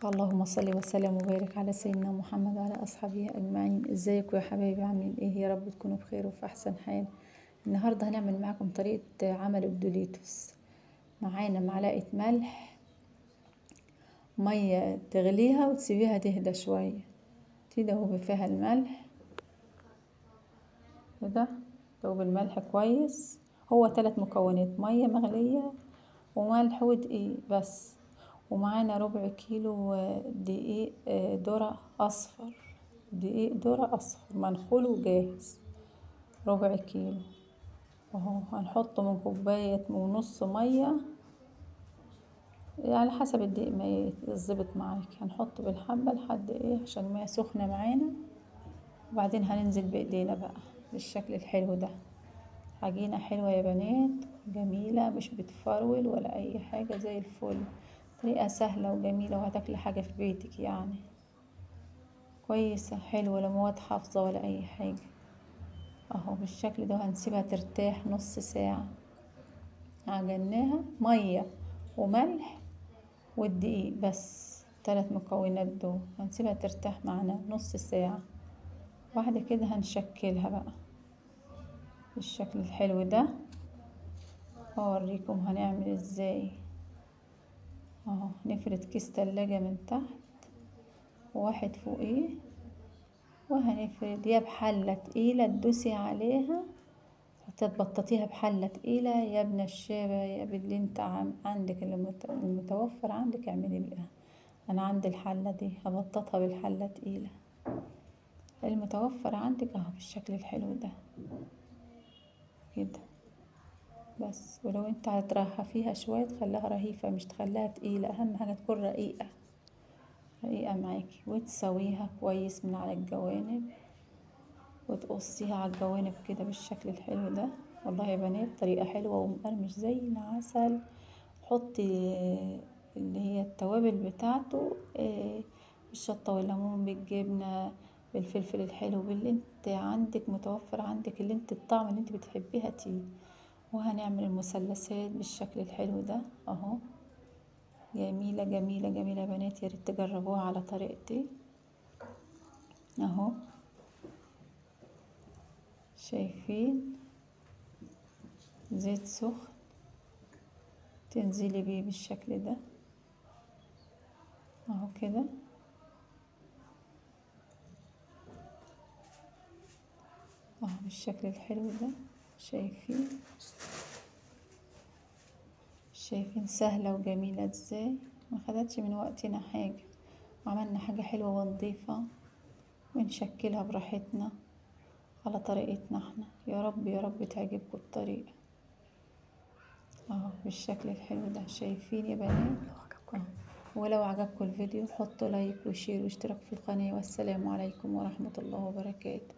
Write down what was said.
اللهم صل وسلم وبارك على سيدنا محمد وعلى أصحابه أجمعين. ازيكم يا حبايبي، عاملين ايه؟ يا رب تكونوا بخير وفي أحسن حال. النهاردة هنعمل معاكم طريقة عمل الدوليتوس. معانا معلقة ملح، مية تغليها وتسيبيها تهدى شوية، تدوب فيها الملح كده، دوب الملح كويس. هو 3 مكونات: مية مغلية وملح ودقيق بس. ومعانا ربع كيلو دقيق ذرة أصفر، دقيق ذرة أصفر منخول وجاهز، ربع كيلو اهو. هنحط من كوباية ونص مية على حسب الدقيق ما يظبط معاك. هنحط بالحبة لحد ايه عشان المية سخنة معانا، وبعدين هننزل بايدينا بقى بالشكل الحلو ده. عجينة حلوة يا بنات، جميلة، مش بتفرول ولا اي حاجة، زي الفل. طريقة سهلة وجميلة، وهتاكلي حاجة في بيتك يعني كويسة حلوة، لا مواد حافظة ولا اي حاجة. اهو بالشكل ده. هنسيبها ترتاح نص ساعة. عجناها مية وملح والدقيق بس، 3 مكونات دول. هنسيبها ترتاح معنا نص ساعة. بعد كده هنشكلها بقى بالشكل الحلو ده. هوريكم هنعمل ازاي. اهو نفرد كيس تلاجة من تحت وواحد فوقيه، وهنفرد يا بحلة تقيلة تدوسي عليها، تبططيها بحلة تقيلة، يا بنشابة، يا باللي انت عندك المتوفر عندك اعملي بيها. انا عندي الحلة دي، هبططها بالحلة تقيلة المتوفر عندك اهو بالشكل الحلو ده كده بس. ولو انت هتريحها فيها شوية تخليها رهيفة، مش تخليها تقيلة، اهم حاجة تكون رقيقة رقيقة معاكي. وتسويها كويس من على الجوانب، وتقصيها على الجوانب كده بالشكل الحلو ده. والله يا بنات طريقة حلوة ومقرمش زي العسل. حطي اللي هي التوابل بتاعته، الشطة والليمون بالجبنة بالفلفل الحلو، باللي انت عندك متوفر عندك، اللي انت الطعم اللي انت بتحبيها تي. وهنعمل المثلثات بالشكل الحلو ده اهو. جميلة جميلة جميلة يا بنات، يا ريت تجربوها على طريقتي اهو. شايفين زيت سخن تنزلي بيه بالشكل ده اهو كده اهو بالشكل الحلو ده. شايفين شايفين سهلة وجميلة ازاي، ما خدتش من وقتنا حاجة، وعملنا حاجة حلوة ونظيفة، ونشكلها براحتنا على طريقتنا احنا. يا رب يا رب تعجبكم الطريقة اهو بالشكل الحلو ده. شايفين يا بنات اهو. ولو عجبكم الفيديو حطوا لايك وشير واشتراك في القناة، والسلام عليكم ورحمة الله وبركاته.